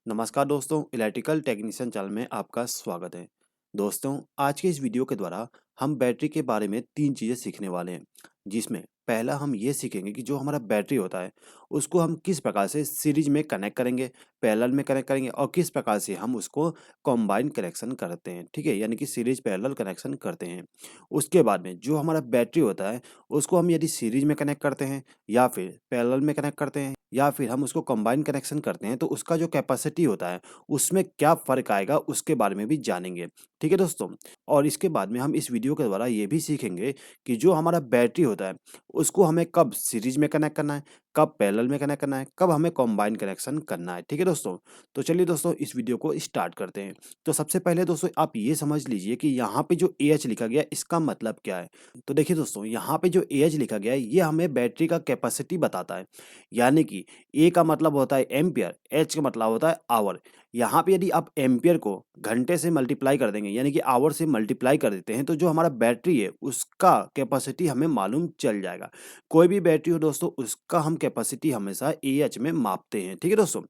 नमस्कार दोस्तों, electrical technician channel में आपका स्वागत है। दोस्तों, आज के इस वीडियो के द्वारा हम बैटरी के बारे में 3 चीज़ें सीखने वाले हैं, जिसमें पहला हम ये सीखेंगे कि जो हमारा बैटरी होता है, उसको हम किस प्रकार से सीरीज में कनेक्ट करेंगे, पैरेलल में कनेक्ट करेंगे और किस प्रकार से हम उसको कंबाइन कनेक्शन करते हैं, ठीक है? यानी कि सीरीज पैरेलल कनेक्शन करते हैं। उसके बाद में जो हमारा बैटरी होता है, उसको हम यदि सीरीज में कनेक्ट करते हैं या फिर पैरेलल में कनेक्ट करते हैं या फिर हम उसको कंबाइन कनेक्शन करते हैं तो उसका जो कैपेसिटी होता है उसमें क्या फ़र्क आएगा उसके बारे में भी जानेंगे। ठीक है दोस्तों? और इसके बाद में हम इस वीडियो के द्वारा ये भी सीखेंगे कि जो हमारा बैटरी होता है उसको हमें कब सीरीज में कनेक्ट करना है, कब पैरेलल में कनेक्ट करना है, कब हमें कंबाइन कनेक्शन करना है। ठीक है दोस्तों? तो चलिए दोस्तों इस वीडियो को स्टार्ट करते हैं। तो सबसे पहले दोस्तों आप ये समझ लीजिए कि यहाँ पे जो एएच लिखा गया है इसका मतलब क्या है? तो देखिए दोस्तों यहाँ पे जो एएच लिखा गया है ये हमें बैटरी का कैपेसिटी बताता है। यानी कि ए का मतलब होता है एम्पियर, एच का मतलब होता है आवर। यहाँ पे यदि आप एम्पियर को घंटे से मल्टीप्लाई कर देंगे यानी कि आवर से मल्टीप्लाई कर देते हैं तो जो हमारा बैटरी है उसका कैपेसिटी हमें मालूम चल जाएगा। कोई भी बैटरी हो दोस्तों उसका हम कैपेसिटी हमेशा एएच में मापते हैं। ठीक है दोस्तों?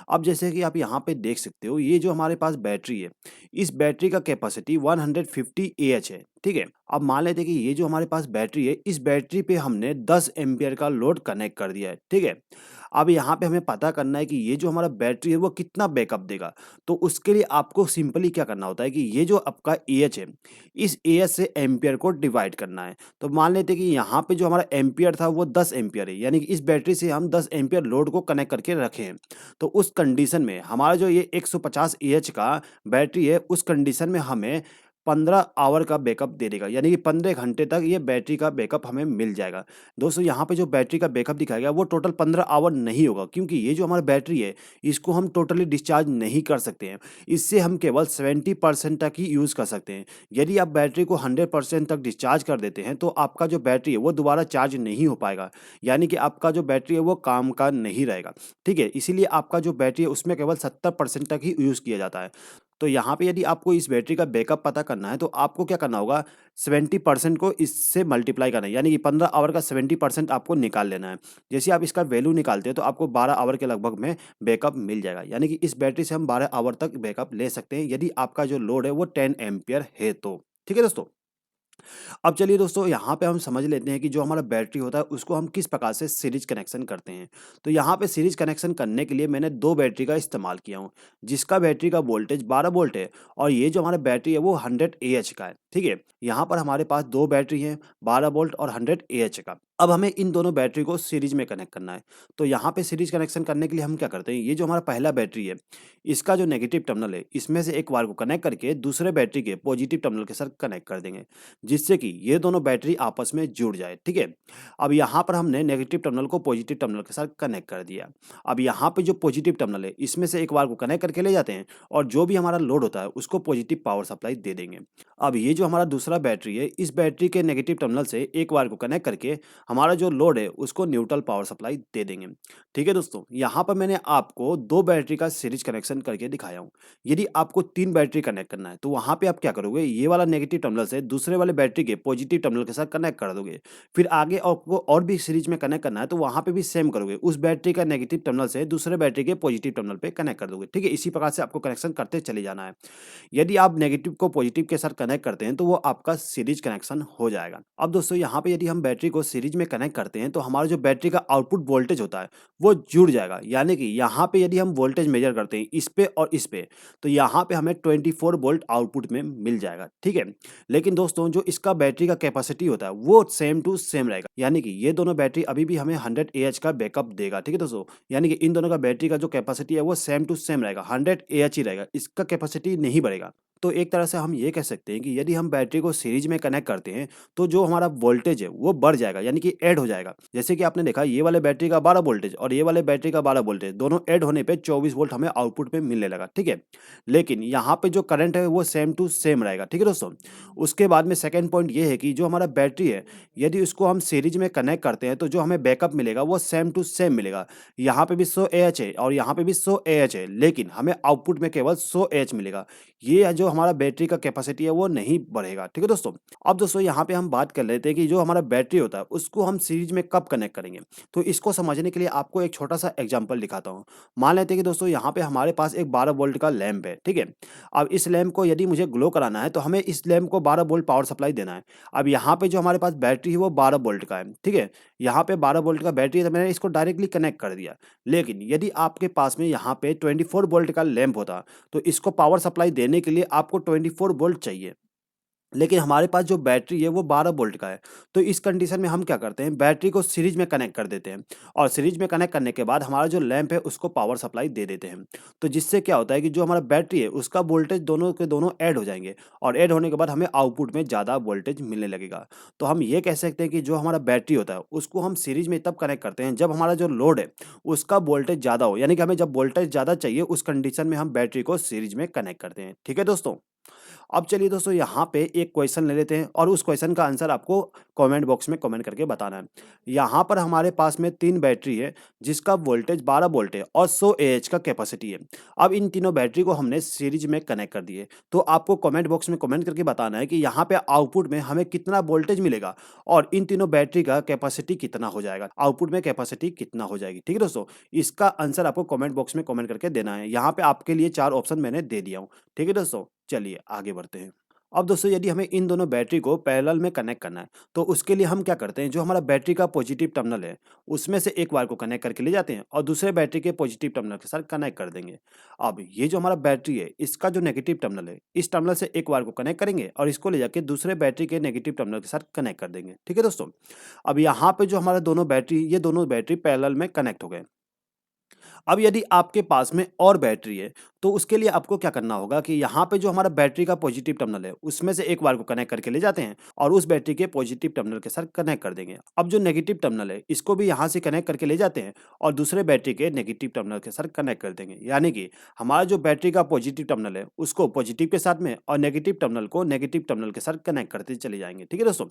अब जैसे कि आप यहाँ पे देख सकते हो ये जो हमारे पास बैटरी है, इस बैटरी का कैपेसिटी 150 एएच है। ठीक है? अब मान लेते हैं कि ये जो हमारे पास बैटरी है, इस बैटरी पे हमने 10 एम्पियर का लोड कनेक्ट कर दिया है। ठीक है? अब यहाँ पे हमें पता करना है कि ये जो हमारा बैटरी है वो कितना बैकअप देगा। तो उसके लिए आपको सिंपली क्या करना होता है कि ये जो आपका एएच है, इस एएच से एम्पियर को डिवाइड करना है। तो मान लेते हैं कि यहाँ पे जो हमारा एम्पियर था वो 10 एम्पियर है, यानी कि इस बैटरी से हम 10 एम्पियर लोड को कनेक्ट करके रखे हैं। तो उस कंडीशन में हमारा जो ये 150 एएच का बैटरी है, उस कंडीशन में हमें 15 आवर का बैकअप दे देगा, यानी कि 15 घंटे तक ये बैटरी का बैकअप हमें मिल जाएगा। दोस्तों यहाँ पे जो बैटरी का बैकअप दिखाया गया वो टोटल 15 आवर नहीं होगा, क्योंकि ये जो हमारा बैटरी है इसको हम टोटली डिस्चार्ज नहीं कर सकते हैं। इससे हम केवल 70% तक ही यूज़ कर सकते हैं। यदि आप बैटरी को 100% तक डिस्चार्ज कर देते हैं तो आपका जो बैटरी है वो दोबारा चार्ज नहीं हो पाएगा, यानी कि आपका जो बैटरी है वो काम का नहीं रहेगा। ठीक है? इसीलिए आपका जो बैटरी है उसमें केवल 70% तक ही यूज़ किया जाता है। तो यहाँ पे यदि आपको इस बैटरी का बैकअप पता करना है तो आपको क्या करना होगा, 70% को इससे मल्टीप्लाई करना है, यानी कि 15 आवर का 70% आपको निकाल लेना है। जैसे आप इसका वैल्यू निकालते हो तो आपको 12 आवर के लगभग में बैकअप मिल जाएगा, यानी कि इस बैटरी से हम 12 आवर तक बैकअप ले सकते हैं यदि आपका जो लोड है वो 10 एम्पियर है तो। ठीक है दोस्तों? अब चलिए दोस्तों यहाँ पे हम समझ लेते हैं कि जो हमारा बैटरी होता है उसको हम किस प्रकार से सीरीज कनेक्शन करते हैं। तो यहाँ पे सीरीज कनेक्शन करने के लिए मैंने 2 बैटरी का इस्तेमाल किया हूँ, जिसका बैटरी का वोल्टेज 12 वोल्ट है और ये जो हमारा बैटरी है वो 100 एएच का है। ठीक है? यहाँ पर हमारे पास 2 बैटरी हैं, 12 वोल्ट और 100 एएच का। अब हमें इन दोनों बैटरी को सीरीज में कनेक्ट करना है। तो यहाँ पे सीरीज कनेक्शन करने के लिए हम क्या करते हैं, ये जो हमारा पहला बैटरी है, इसका जो नेगेटिव टर्मिनल है, इसमें से एक वायर को कनेक्ट करके दूसरे बैटरी के पॉजिटिव टर्मिनल के साथ कनेक्ट कर देंगे, जिससे कि ये दोनों बैटरी आपस में जुड़ जाए। ठीक है? अब यहाँ पर हमने नेगेटिव टर्मिनल को पॉजिटिव टर्मिनल के साथ कनेक्ट कर दिया। अब यहाँ पे जो पॉजिटिव टर्मिनल है, इसमें से एक वायर को कनेक्ट करके ले जाते हैं और जो भी हमारा लोड होता है उसको पॉजिटिव पावर सप्लाई दे देंगे। अब ये जो हमारा दूसरा बैटरी है, इस बैटरी के नेगेटिव टर्मिनल से एक वायर को कनेक्ट करके हमारा जो लोड है उसको न्यूट्रल पावर सप्लाई दे देंगे। ठीक है दोस्तों? यहाँ पर मैंने आपको 2 बैटरी का सीरीज कनेक्शन करके दिखाया हूँ। यदि आपको 3 बैटरी कनेक्ट करना है तो वहाँ पे आप क्या करोगे, ये वाला नेगेटिव टर्मिनल से दूसरे वाले बैटरी के पॉजिटिव टर्मिनल के साथ कनेक्ट कर दोगे। फिर आगे आपको और भी सीरीज में कनेक्ट करना है तो वहाँ पे भी सेम करोगे। उस बैटरी का नेगेटिव टर्मिनल से दूसरे बैटरी के पॉजिटिव टर्मिनल पे कनेक्ट कर दोगे। ठीक है? इसी प्रकार से आपको कनेक्शन करते चले जाना है। यदि आप नेगेटिव को पॉजिटिव के साथ कनेक्ट करते हैं तो वो आपका सीरीज कनेक्शन हो जाएगा। अब दोस्तों यहाँ पे यदि हम बैटरी को सीरीज में कनेक्ट करते हैं तो हमारा जो बैटरी का आउटपुट वोल्टेज होता है वो जुड़ जाएगा, यानी कि यहाँ पे यदि हम वोल्टेज मेजर करते हैं इस पे और इस पे तो यहाँ पे हमें 24 वोल्ट आउटपुट में मिल जाएगा। ठीक है? लेकिन दोस्तों जो इसका बैटरी का कैपेसिटी होता है वो सेम टू सेम रहेगा, यानी कि ये दोनों बैटरी अभी भी हमें 100 एएच का बैकअप देगा। ठीक है दोस्तों? यानी कि इन दोनों का बैटरी का जो कैपेसिटी है वो सेम टू सेम रहेगा, 100 एएच ही रहेगा, इसका कैपेसिटी नहीं बढ़ेगा। तो एक तरह से हम ये कह सकते हैं कि यदि हम बैटरी को सीरीज में कनेक्ट करते हैं तो जो हमारा वोल्टेज है वो बढ़ जाएगा, यानी कि ऐड हो जाएगा। जैसे कि आपने देखा ये वाले बैटरी का 12 वोल्टेज और ये वाले बैटरी का 12 वोल्टेज दोनों ऐड होने पे 24 वोल्ट हमें आउटपुट में मिलने लगा। ठीक है? लेकिन यहाँ पे जो करंट है वो सेम टू सेम रहेगा। ठीक है दोस्तों? उसके बाद में सेकंड पॉइंट ये है कि जो हमारा बैटरी है यदि उसको हम सीरीज में कनेक्ट करते हैं तो जो हमें बैकअप मिलेगा वो सेम टू सेम मिलेगा। यहाँ पे भी 100 एएच है और यहाँ पे भी 100 एएच है, लेकिन हमें आउटपुट में केवल 100 एएच मिलेगा। ये जो जो हमारा बैटरी का कैपेसिटी है वो नहीं बढ़ेगा। ठीक है दोस्तों। अब दोस्तों यहाँ पे हम बात कर लेते हैं कि जो हमारा बैटरी होता है उसको हम सीरीज में कब कनेक्ट करेंगे। तो इसको समझने के लिए आपको एक छोटा सा एग्जांपल दिखाता हूँ। मान लेते हैं कि दोस्तों यहाँ पे हमारे पास एक 12 वोल्ट का लैंप है, ठीक है। अब इस लैंप को यदि मुझे ग्लो कराना है तो हमें इस लैंप को 12 वोल्ट पावर सप्लाई देना है। अब यहाँ पे जो हमारे पास बैटरी है वो 12 वोल्ट का है, ठीक है। यहाँ पे 12 वोल्ट का बैटरी है तो मैंने इसको डायरेक्टली कनेक्ट कर दिया। लेकिन यदि आपके पास में यहाँ पे 24 वोल्ट का लैंप होता तो इसको पावर सप्लाई देने के लिए आपको 24 वोल्ट चाहिए। लेकिन हमारे पास जो बैटरी है वो 12 वोल्ट का है। तो इस कंडीशन में हम क्या करते हैं, बैटरी को सीरीज में कनेक्ट कर देते हैं और सीरीज में कनेक्ट करने के बाद हमारा जो लैंप है उसको पावर सप्लाई दे देते हैं। तो जिससे क्या होता है कि जो हमारा बैटरी है उसका वोल्टेज दोनों के दोनों ऐड हो जाएंगे और ऐड होने के बाद हमें आउटपुट में ज़्यादा वोल्टेज मिलने लगेगा। तो हम ये कह सकते हैं कि जो हमारा बैटरी होता है उसको हम सीरीज में तब कनेक्ट करते हैं जब हमारा जो लोड है उसका वोल्टेज ज़्यादा हो, यानी कि हमें जब वोल्टेज ज़्यादा चाहिए उस कंडीशन में हम बैटरी को सीरीज में कनेक्ट करते हैं। ठीक है दोस्तों। अब चलिए दोस्तों यहाँ पे एक क्वेश्चन ले लेते हैं और उस क्वेश्चन का आंसर आपको कमेंट बॉक्स में कमेंट करके बताना है। यहाँ पर हमारे पास में 3 बैटरी है जिसका वोल्टेज 12 वोल्ट है और 100 एएच का कैपेसिटी है। अब इन तीनों बैटरी को हमने सीरीज में कनेक्ट कर दिए। तो आपको कमेंट बॉक्स में कमेंट करके बताना है कि यहाँ पे आउटपुट में हमें कितना वोल्टेज मिलेगा और इन तीनों बैटरी का कैपेसिटी कितना हो जाएगा, आउटपुट में कैपेसिटी कितना हो जाएगी। ठीक है दोस्तों, इसका आंसर आपको कमेंट बॉक्स में कमेंट करके देना है। यहाँ पे आपके लिए 4 ऑप्शन मैंने दे दिया हूँ। ठीक है दोस्तों, चलिए आगे बढ़ते हैं। अब दोस्तों यदि हमें इन दोनों बैटरी को पैरेलल में कनेक्ट करना है तो उसके लिए हम क्या करते हैं, जो हमारा बैटरी का पॉजिटिव टर्मिनल है उसमें से एक वायर को कनेक्ट करके ले जाते हैं और दूसरे बैटरी के पॉजिटिव टर्मिनल के साथ कनेक्ट कर देंगे। अब ये जो हमारा बैटरी है इसका जो नेगेटिव टर्मिनल है इस टर्मिनल से एक वायर को कनेक्ट करेंगे और इसको ले जाके दूसरे बैटरी के नेगेटिव टर्मिनल के साथ कनेक्ट कर देंगे। ठीक है दोस्तों। अब यहाँ पे जो हमारा दोनों बैटरी, ये दोनों बैटरी पैरेलल में कनेक्ट हो गए। अब यदि आपके पास में और बैटरी है तो उसके लिए आपको क्या करना होगा कि यहाँ पे जो हमारा बैटरी का पॉजिटिव टर्मिनल है उसमें से एक वायर को कनेक्ट करके ले जाते हैं और उस बैटरी के पॉजिटिव टर्मिनल के साथ कनेक्ट कर देंगे। अब जो नेगेटिव टर्मिनल है इसको भी यहाँ से कनेक्ट करके ले जाते हैं और दूसरे बैटरी के नेगेटिव टर्मिनल के साथ कनेक्ट कर देंगे। यानी कि हमारा जो बैटरी का पॉजिटिव टर्मिनल है उसको पॉजिटिव के साथ में और नेगेटिव टर्मिनल को नेगेटिव टर्मिनल के साथ कनेक्ट करते चले जाएंगे। ठीक है दोस्तों।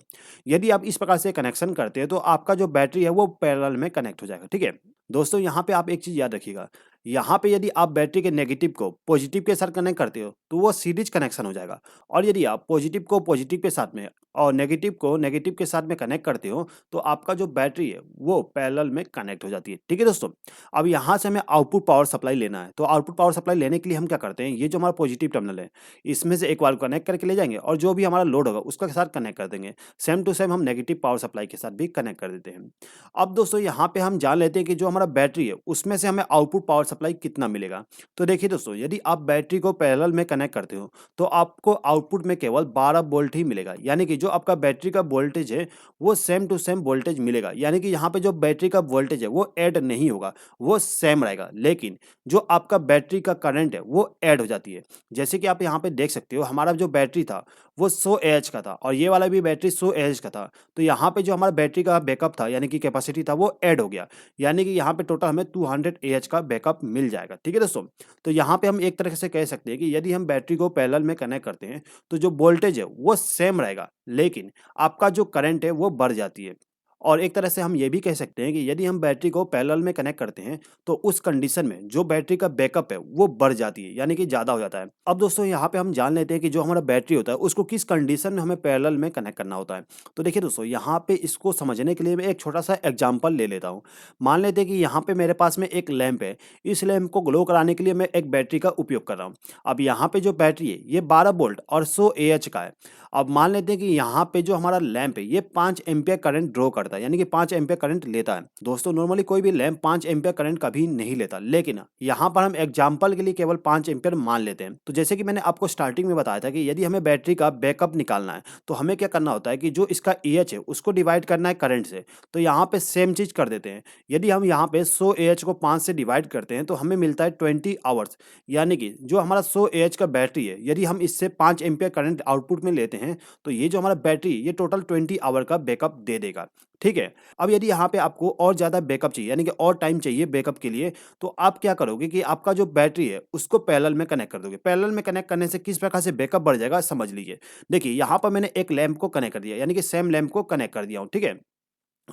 यदि आप इस प्रकार से कनेक्शन करते हैं तो आपका जो बैटरी है वो पैरेलल में कनेक्ट हो जाएगा। ठीक है दोस्तों, यहाँ पे आप एक चीज याद रखिएगा, यहाँ पे यदि आप बैटरी के नेगेटिव को पॉजिटिव के साथ कनेक्ट करते हो तो वो सीरीज कनेक्शन हो जाएगा और यदि आप पॉजिटिव को पॉजिटिव के साथ में और नेगेटिव को नेगेटिव के साथ में कनेक्ट करते हो तो आपका जो बैटरी है वो पैरेलल में कनेक्ट हो जाती है। ठीक है दोस्तों। अब यहाँ से हमें आउटपुट पावर सप्लाई लेना है तो आउटपुट पावर सप्लाई लेने के लिए हम क्या करते हैं, ये जो हमारा पॉजिटिव टर्मिनल है इसमें से एक वायर कनेक्ट करके ले जाएंगे और जो भी हमारा लोड होगा उसका साथ कनेक्ट कर देंगे। सेम टू सेम हम नेगेटिव पावर सप्लाई के साथ भी कनेक्ट कर देते हैं। अब दोस्तों यहाँ पे हम जान लेते हैं कि जो हमारा बैटरी है उसमें से हमें आउटपुट पावर सप्लाई कितना मिलेगा। तो देखिए दोस्तों, यदि आप बैटरी को पैरेलल में कनेक्ट करते हो तो आपको आउटपुट में केवल 12 वोल्ट ही मिलेगा। यानी कि जो आपका बैटरी का वोल्टेज है वो सेम टू सेम वोल्टेज मिलेगा। यानी कि यहाँ पे जो बैटरी का वोल्टेज है वो ऐड नहीं होगा, वो सेम रहेगा। लेकिन जो आपका बैटरी का करंट है वो ऐड हो जाती है। जैसे कि आप यहाँ पे देख सकते हो, हमारा जो बैटरी था वो 100 एएच का था और ये वाला भी बैटरी 100 एएच का था। तो यहाँ पे जो हमारा बैटरी का बैकअप था यानी कि कैपेसिटी था वो ऐड हो गया। यानी कि यहाँ पे टोटल हमें 200 एएच का बैकअप मिल जाएगा। ठीक है दोस्तों। तो यहाँ पे हम एक तरह से कह सकते हैं कि यदि हम बैटरी को पैरेलल में कनेक्ट करते हैं तो जो वोल्टेज है वो सेम रहेगा लेकिन आपका जो करंट है वो बढ़ जाती है। और एक तरह से हम ये भी कह सकते हैं कि यदि हम बैटरी को पैरेलल में कनेक्ट करते हैं तो उस कंडीशन में जो बैटरी का बैकअप है वो बढ़ जाती है, यानी कि ज़्यादा हो जाता है। अब दोस्तों यहाँ पे हम जान लेते हैं कि जो हमारा बैटरी होता है उसको किस कंडीशन में हमें पैरेलल में कनेक्ट करना होता है। तो देखिए दोस्तों, यहाँ पे इसको समझने के लिए मैं एक छोटा सा एग्जाम्पल ले लेता हूँ। मान लेते हैं कि यहाँ पे मेरे पास में एक लैंप है, इस लैंप को ग्लो कराने के लिए मैं एक बैटरी का उपयोग कर रहा हूँ। अब यहाँ पे जो बैटरी है ये 12 वोल्ट और 100 एएच का है। अब मान लेते हैं कि यहाँ पे जो हमारा लैंप है ये 5 एम्पियर करंट ड्रॉ करता है, यानी कि 5 एम्पियर करंट लेता है। दोस्तों नॉर्मली कोई भी लैंप 5 एम्पियर करंट कभी नहीं लेता, लेकिन यहाँ पर हम एग्जांपल के लिए केवल 5 एम्पियर मान लेते हैं। तो जैसे कि मैंने आपको स्टार्टिंग में बताया था कि यदि हमें बैटरी का बैकअप निकालना है तो हमें क्या करना होता है कि जो इसका एएच है उसको डिवाइड करना है करंट से। तो यहाँ पे सेम चीज कर देते हैं। यदि हम यहाँ पे 100 एएच को 5 से डिवाइड करते हैं तो हमें मिलता है 20 आवर्स। यानी कि जो हमारा 100 एएच का बैटरी है यदि हम इससे 5 एम्पियर करंट आउटपुट में लेते हैं तो ये जो हमारा बैटरी ये टोटल 20 आवर का बैकअप दे देगा। ठीक है। अब यदि यहाँ पे आपको और ज़्यादा बैकअप चाहिए यानी कि और टाइम चाहिए बैकअप के लिए तो आप क्या करोगे कि आपका जो बैटरी है उसको पैरेलल में कनेक्ट कर दोगे। पैरेलल में कनेक्ट करने से किस प्रकार से बैकअप बढ़ जाएगा समझ लीजिए। देखिए यहाँ पर मैंने एक लैंप को कनेक्ट कर दिया यानी कि सेम लैंप को कनेक्ट कर दिया हूँ। ठीक है।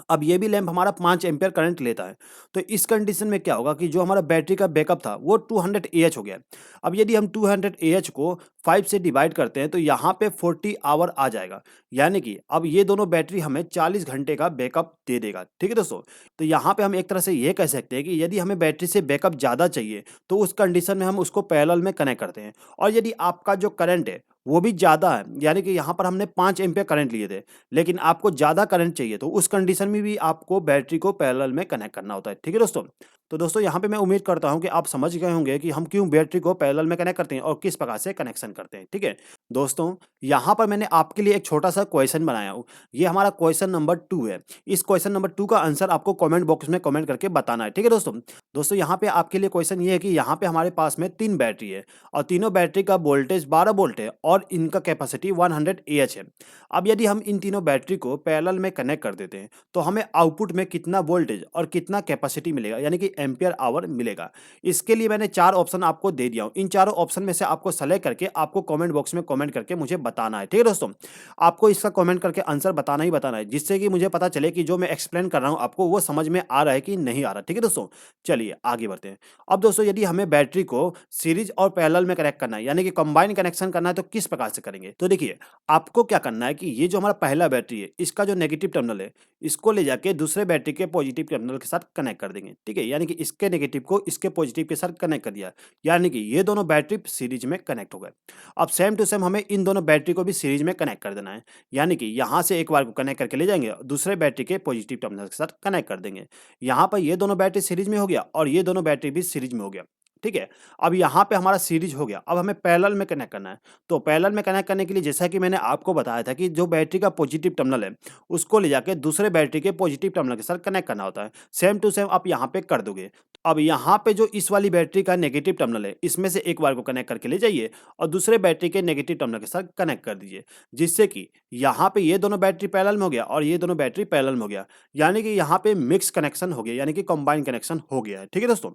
अब ये भी लैंप हमारा 5 एम्पीयर करंट लेता है। तो इस कंडीशन में क्या होगा कि जो हमारा बैटरी का बैकअप था वो 200 एएच हो गया। अब यदि हम 200 एएच को 5 से डिवाइड करते हैं तो यहाँ पे 40 आवर आ जाएगा। यानी कि अब ये दोनों बैटरी हमें 40 घंटे का बैकअप दे देगा। ठीक है दोस्तों? तो यहाँ पे हम एक तरह से ये कह सकते हैं कि यदि हमें बैटरी से बैकअप ज़्यादा चाहिए तो उस कंडीशन में हम उसको पैरेलल में कनेक्ट करते हैं। और यदि आपका जो करंट है वो भी ज़्यादा है, यानी कि यहाँ पर हमने 5 एम्पीयर करंट लिए थे, लेकिन आपको ज़्यादा करंट चाहिए तो उस कंडीशन में भी आपको बैटरी को पैरेलल में कनेक्ट करना होता है। ठीक है दोस्तों? तो दोस्तों यहाँ पे मैं उम्मीद करता हूँ कि आप समझ गए होंगे कि हम क्यों बैटरी को पैरेलल में कनेक्ट करते हैं और किस प्रकार से कनेक्शन करते हैं। ठीक है? दोस्तों, यहाँ पर मैंने आपके लिए एक छोटा-सा क्वेश्चन बनाया हूँ। ये हमारा क्वेश्चन नंबर 2 है। इस क्वेश्चन नंबर 2 का आंसर आपको कमेंट बॉक्स में कमेंट करके बताना है। ठीक है दोस्तों? दोस्तों यहाँ पे आपके लिए क्वेश्चन ये है कि यहाँ पे हमारे पास में 3 बैटरी है और तीनों बैटरी का वोल्टेज 12 वोल्ट है और इनका कैपेसिटी 100 एएच है। अब यदि हम इन तीनों बैटरी को पैरेलल में कनेक्ट कर देते हैं, तो हमें आउटपुट में कितना वोल्टेज और कितना कैपेसिटी मिलेगा, यानी कि एम्पीयर आवर मिलेगा। इसके लिए मैंने 4 ऑप्शन आपको दे दिया हूँ। इन चारों ऑप्शन में से आपको सेलेक्ट करके आपको कमेंट बॉक्स में कमेंट करके मुझे बताना है। ठीक है दोस्तों? आपको इसका कमेंट करके आंसर बताना ही बताना है, जिससे कि मुझे पता चले कि जो मैं एक्सप्लेन कर रहा हूँ आपको वो समझ में आ रहा है कि नहीं आ रहा। ठीक है दोस्तों? चलिए आगे बढ़ते हैं। अब दोस्तों यदि हमें बैटरी को सीरीज और पैरेलल में कनेक्ट करना है, यानी कि कंबाइन कनेक्शन करना है, तो किस प्रकार से करेंगे? तो देखिए, आपको क्या करना है कि ये जो हमारा पहला बैटरी है, इसका जो नेगेटिव टर्मिनल है, इसको ले जाके दूसरे बैटरी के पॉजिटिव टर्मिनल के साथ कनेक्ट कर देंगे। ठीक है? यानी कि इसके नेगेटिव को इसके पॉजिटिव के साथ कनेक्ट कर दिया। यानी कि ये दोनों बैटरी सीरीज में कनेक्ट हो गए। अब सेम टू सेम हमें इन दोनों बैटरी को भी सीरीज में कनेक्ट कर देना है। यानी कि यहाँ से एक बार को कनेक्ट करके ले जाएंगे, दूसरे बैटरी के पॉजिटिव टर्मिनल के साथ कनेक्ट कर देंगे। यहाँ पर ये दोनों बैटरी सीरीज में हो गया और ये दोनों बैटरी भी सीरीज में हो गया। ठीक है? अब यहाँ पे हमारा सीरीज हो गया। अब हमें पैरेलल में कनेक्ट करना है। तो पैरेलल में कनेक्ट करने के लिए जैसा कि मैंने आपको बताया था कि जो बैटरी का पॉजिटिव टर्मिनल है, उसको ले जाके दूसरे बैटरी के पॉजिटिव टर्मिनल के साथ कनेक्ट करना होता है। सेम टू सेम आप यहाँ पे कर दोगे। अब यहाँ पे जो इस वाली बैटरी का नेगेटिव टर्मिनल है, इसमें से एक बार को कनेक्ट करके ले जाइए और दूसरे बैटरी के नेगेटिव टर्मिनल के साथ कनेक्ट कर दीजिए। जिससे कि यहाँ पे ये दोनों बैटरी पैरेलल में हो गया और ये दोनों बैटरी पैरेलल में हो गया। यानी कि यहाँ पे मिक्स कनेक्शन हो गया, यानी कि कंबाइन कनेक्शन हो गया है। ठीक है दोस्तों?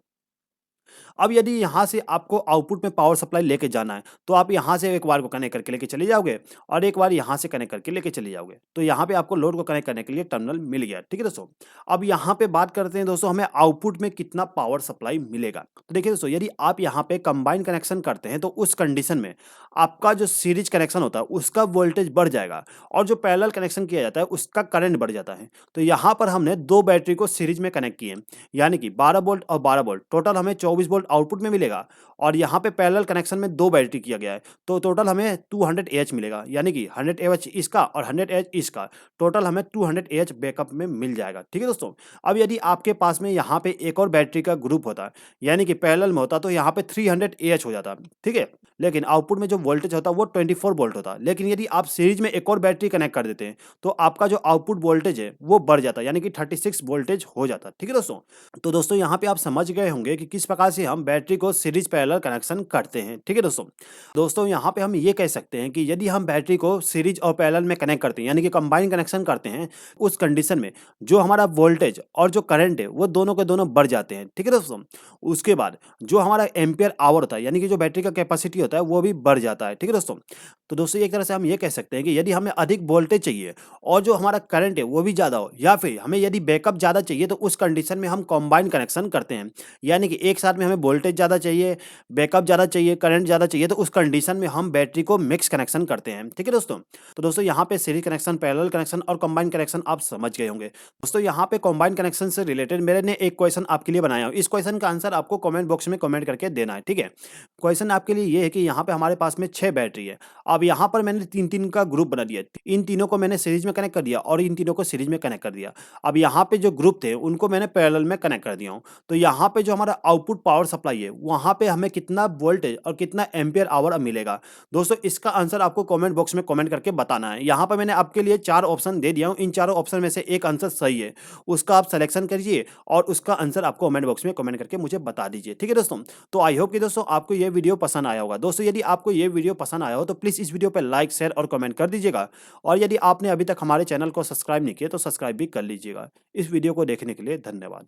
अब यदि यहाँ से आपको आउटपुट में पावर सप्लाई लेके जाना है, तो आप यहाँ से एक वायर को कनेक्ट करके लेके चले जाओगे और एक वायर यहाँ से कनेक्ट करके लेके चले जाओगे। तो यहाँ पे आपको लोड को कनेक्ट करने के लिए टर्मिनल मिल गया। ठीक है दोस्तों? अब यहाँ पे बात करते हैं दोस्तों, हमें आउटपुट में कितना पावर सप्लाई मिलेगा। तो देखिए दोस्तों, यदि आप यहाँ पे कंबाइन कनेक्शन करते हैं तो उस कंडीशन में आपका जो सीरीज कनेक्शन होता है उसका वोल्टेज बढ़ जाएगा और जो पैरेलल कनेक्शन किया जाता है उसका करंट बढ़ जाता है। तो यहाँ पर हमने 2 बैटरी को सीरीज में कनेक्ट किए, यानी कि 12 वोल्ट और 12 वोल्ट, टोटल हमें 24 वोल्ट आउटपुट में मिलेगा और यहाँ पे पैरेलल कनेक्शन में 2 बैटरी किया गया है, तो टोटल हमें 200 एएच मिलेगा, यानी कि 100 एएच इसका और 100 एएच इसका, टोटल हमें 200 एएच बैकअप में मिल जाएगा। ठीक है दोस्तों? अब यदि आपके पास में यहाँ पे एक और बैटरी का ग्रुप होता, यानी कि पैरेलल में होता, तो यहाँ पे 300 एएच हो जाता। ठीक है? लेकिन आउटपुट में जो वोल्टेज होता वो 24 वोल्ट होता। लेकिन यदि आप सीरीज में एक और बैटरी कनेक्ट कर देते हैं, तो आपका जो आउटपुट वोल्टेज है वो बढ़ जाता, यानी कि 36 वोल्टेज हो जाता। ठीक है दोस्तों? तो दोस्तों यहाँ पे आप समझ गए होंगे कि किस प्रकार से हम बैटरी को सीरीज पैरेलल कनेक्शन करते हैं। ठीक है दोस्तों? दोस्तों यहाँ पे हम ये कह सकते हैं कि यदि हम बैटरी को सीरीज और पैरेलल में कनेक्ट करते हैं, यानी कि कंबाइन कनेक्शन करते हैं, उस कंडीशन में जो हमारा वोल्टेज और जो करंट है वो दोनों के दोनों बढ़ जाते हैं। ठीक है दोस्तों? उसके बाद जो हमारा एम्पियर आवर होता है, यानी कि जो बैटरी का कैपेसिटी होता है वो भी बढ़ जाता है। ठीक है दोस्तों? तो दोस्तों एक तरह से हम ये कह सकते हैं कि यदि हमें अधिक वोल्टेज चाहिए और जो हमारा करंट है वो भी ज़्यादा हो, या फिर हमें यदि बैकअप ज़्यादा चाहिए, तो उस कंडीशन में हम कंबाइन कनेक्शन करते हैं। यानी कि एक साथ में हमें वोल्टेज ज़्यादा चाहिए, बैकअप ज़्यादा चाहिए, करंट ज़्यादा चाहिए, तो उस कंडीशन में हम बैटरी को मिक्स कनेक्शन करते हैं। ठीक है दोस्तों? तो दोस्तों यहाँ पे सीरीज कनेक्शन, पैरेलल कनेक्शन और कंबाइन कनेक्शन आप समझ गए होंगे। दोस्तों यहाँ पे कंबाइन कनेक्शन से रिलेटेड मैंने एक क्वेश्चन आपके लिए बनाया हूँ। इस क्वेश्चन का आंसर आपको कमेंट बॉक्स में कमेंट करके देना है। ठीक है? क्वेश्चन आपके लिए ये है कि यहाँ पे हमारे पास में 6 बैटरी है। अब यहाँ पर मैंने 3-3 का ग्रुप बना दिया। इन तीनों को मैंने सीरीज में कनेक्ट कर दिया और इन तीनों को सीरीज में कनेक्ट कर दिया। अब यहाँ पे जो ग्रुप थे उनको मैंने पैरेलल में कनेक्ट कर दिया हूँ। तो यहाँ पे जो हमारा आउटपुट पावर सप्लाई है, वहाँ पे हमें कितना वोल्टेज और कितना एम्पियर आवर मिलेगा। दोस्तों इसका आंसर आपको कमेंट बॉक्स में कमेंट करके बताना है। यहाँ पर मैंने आपके लिए 4 ऑप्शन दे दिया हूँ। इन चारों ऑप्शन में से एक आंसर सही है, उसका आप सिलेक्शन करिए और उसका आंसर आपको कमेंट बॉक्स में कमेंट करके मुझे बता दीजिए। ठीक है दोस्तों? तो आई होप कि दोस्तों आपको ये वीडियो पसंद आया होगा। दोस्तों यदि आपको ये वीडियो पसंद आया हो तो प्लीज़ इस वीडियो पे लाइक, शेयर और कमेंट कर दीजिएगा और यदि आपने अभी तक हमारे चैनल को सब्सक्राइब नहीं किया तो सब्सक्राइब भी कर लीजिएगा। इस वीडियो को देखने के लिए धन्यवाद।